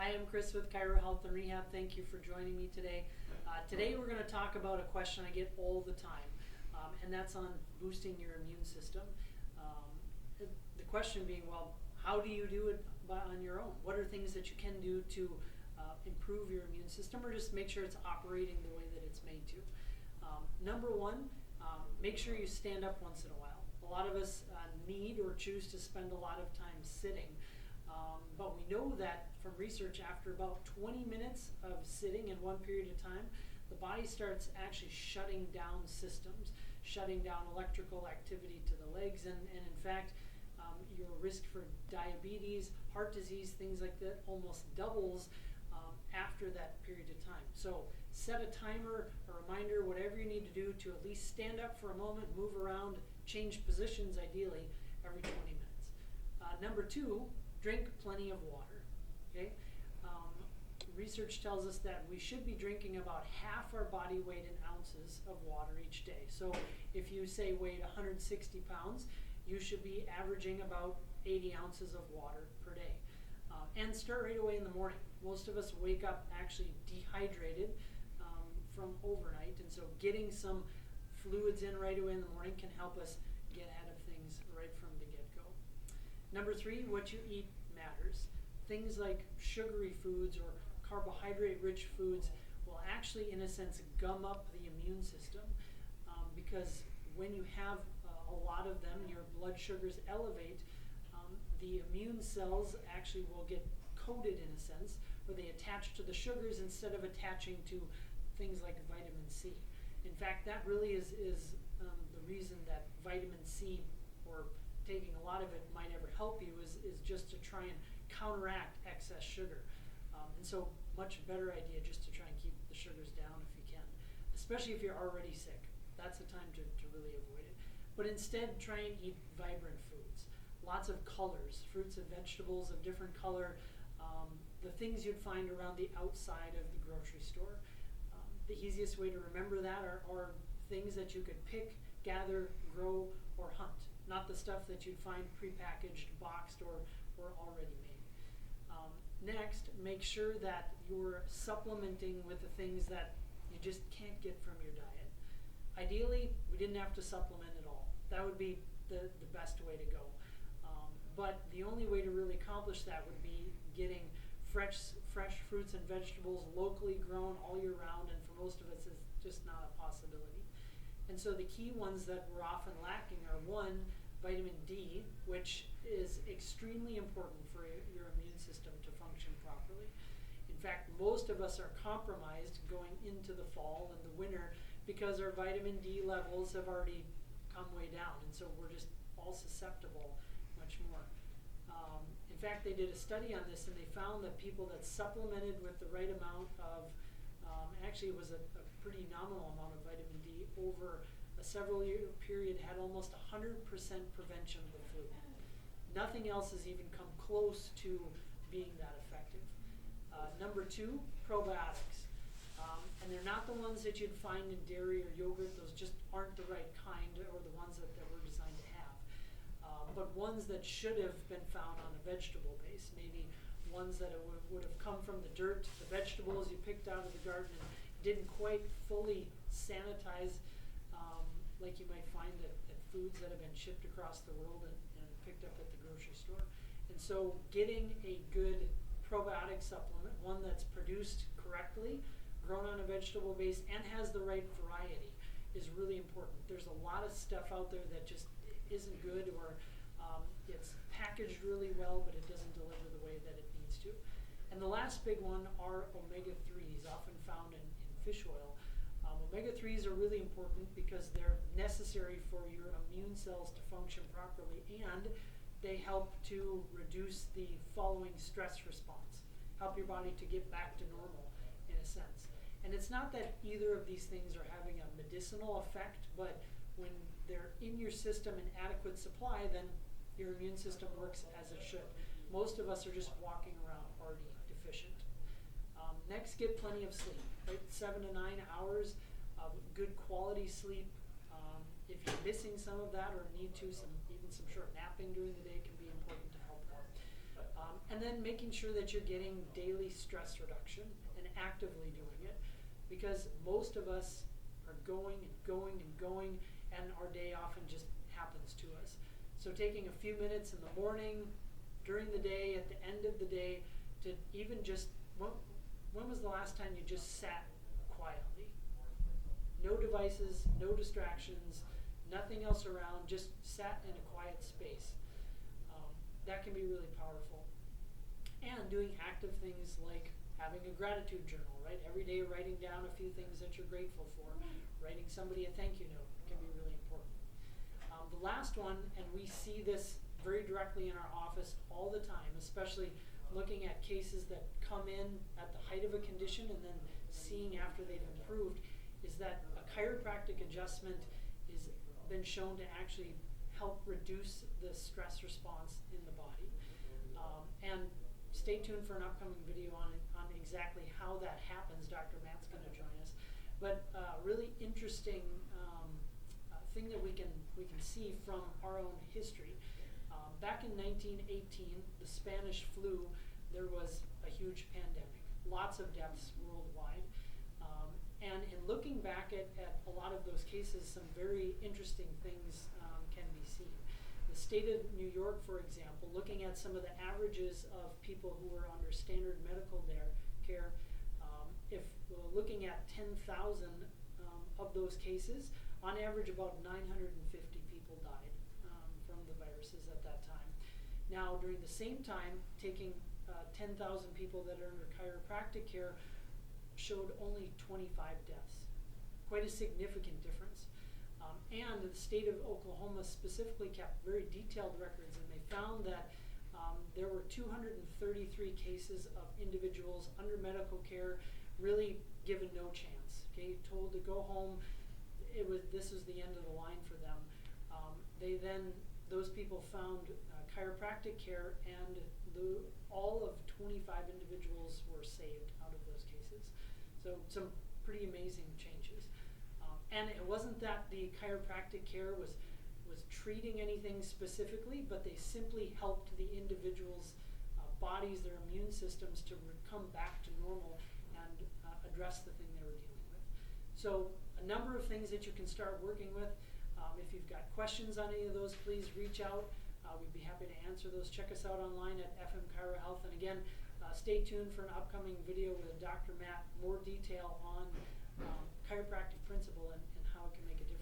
Hi, I'm Chris with Chiro Health and Rehab. Thank you for joining me today. Today we're going to talk about a question I get all the time, and that's on boosting your immune system. The question being, well, how do you do it on your own? What are things that you can do to improve your immune system or just make sure it's operating the way that it's made to? Number one, make sure you stand up once in a while. A lot of us need or choose to spend a lot of time sitting. But we know that from research, after about 20 minutes of sitting in one period of time, the body starts actually shutting down systems, shutting down electrical activity to the legs, and in fact, your risk for diabetes, heart disease, things like that almost doubles after that period of time. So set a timer, a reminder, whatever you need to do to at least stand up for a moment, move around, change positions ideally every 20 minutes. Number two, drink plenty of water. Okay? Research tells us that we should be drinking about half our body weight in ounces of water each day. So if you say weighed 160 pounds, you should be averaging about 80 ounces of water per day. And start right away in the morning. Most of us wake up actually dehydrated from overnight, and so getting some fluids in right away in the morning can help us get ahead of things right from the get-go. Number three, what you eat matters. Things like sugary foods or carbohydrate-rich foods will actually, in a sense, gum up the immune system because when you have a lot of them, your blood sugars elevate, the immune cells actually will get coated in a sense, where they attach to the sugars instead of attaching to things like vitamin C. In fact, that really is the reason that vitamin C, or taking a lot of it, might ever help you is just to try and counteract excess sugar. And so much better idea just to try and keep the sugars down if you can, especially if you're already sick. That's the time to really avoid it. But instead, try and eat vibrant foods. Lots of colors, fruits and vegetables of different color, the things you'd find around the outside of the grocery store. The easiest way to remember that are things that you could pick, gather, grow, or hunt, not the stuff that you'd find prepackaged, boxed, or already made. Next, make sure that you're supplementing with the things that you just can't get from your diet. Ideally, we didn't have to supplement at all. That would be the best way to go. But the only way to really accomplish that would be getting fresh fruits and vegetables locally grown all year round, and for most of us it's just not a possibility. And so the key ones that we're often lacking are, one, vitamin D, which is extremely important for your immune system to function properly. In fact, most of us are compromised going into the fall and the winter because our vitamin D levels have already come way down, and so we're just all susceptible much more. In fact, they did a study on this, and they found that people that supplemented with the right amount of, actually it was a pretty nominal amount of vitamin D over a several year period, had almost 100% prevention of the flu. Nothing else has even come close to being that effective. Number two, probiotics. And they're not the ones that you'd find in dairy or yogurt. Those just aren't the right kind, or the ones that we're designed to have. But ones that should have been found on a vegetable base, maybe ones that would have come from the dirt, the vegetables you picked out of the garden and didn't quite fully sanitize like you might find at foods that have been shipped across the world and picked up at the grocery store. And so getting a good probiotic supplement, one that's produced correctly, grown on a vegetable base, and has the right variety is really important. There's a lot of stuff out there that just isn't good, or it's packaged really well, but it doesn't deliver the way that it needs to. And the last big one are omega-3s, often found in fish oil. Omega-3s are really important because they're necessary for your immune cells to function properly, and they help to reduce the following stress response, help your body to get back to normal in a sense. And it's not that either of these things are having a medicinal effect, but when they're in your system in adequate supply, then your immune system works as it should. Most of us are just walking around already deficient. Next, get plenty of sleep, right? 7 to 9 hours of good quality sleep. If you're missing some of that or need to, even some short napping during the day can be important to help out. And then making sure that you're getting daily stress reduction and actively doing it, because most of us are going and going and going, and our day often just happens to us. So taking a few minutes in the morning, during the day, at the end of the day, to even just, when was the last time you just sat quietly? No devices, no distractions, nothing else around, just sat in a quiet space. That can be really powerful. And doing active things like having a gratitude journal, right? Every day writing down a few things that you're grateful for. Writing somebody a thank you note can be really important. The last one, and we see this very directly in our office all the time, especially looking at cases that come in at the height of a condition and then seeing after they've improved, is that a chiropractic adjustment has been shown to actually help reduce the stress response in the body. And stay tuned for an upcoming video on exactly how that happens. Dr. Matt's going to join us. But really interesting thing that we can see from our own history. Back in 1918, the Spanish flu, there was a huge pandemic. Lots of deaths worldwide. And in looking back at a lot of those cases, some very interesting things can be seen. The state of New York, for example, looking at some of the averages of people who were under standard medical care, if looking at 10,000 of those cases, on average about 950 people died from the viruses at that time. Now, during the same time, taking 10,000 people that are under chiropractic care showed only 25 deaths. Quite a significant difference. And the state of Oklahoma specifically kept very detailed records, and they found that there were 233 cases of individuals under medical care really given no chance, okay, told to go home. This was the end of the line for them. Those people found chiropractic care, and all of 25 individuals were saved out of those cases. So some pretty amazing changes. And it wasn't that the chiropractic care was treating anything specifically, but they simply helped the individuals' bodies, their immune systems, to come back to normal and address the thing they were dealing with. So a number of things that you can start working with. If you've got questions on any of those, please reach out. We'd be happy to answer those. Check us out online at FM Chiro Health. And again, stay tuned for an upcoming video with Dr. Matt, more detail on chiropractic principle and how it can make a difference.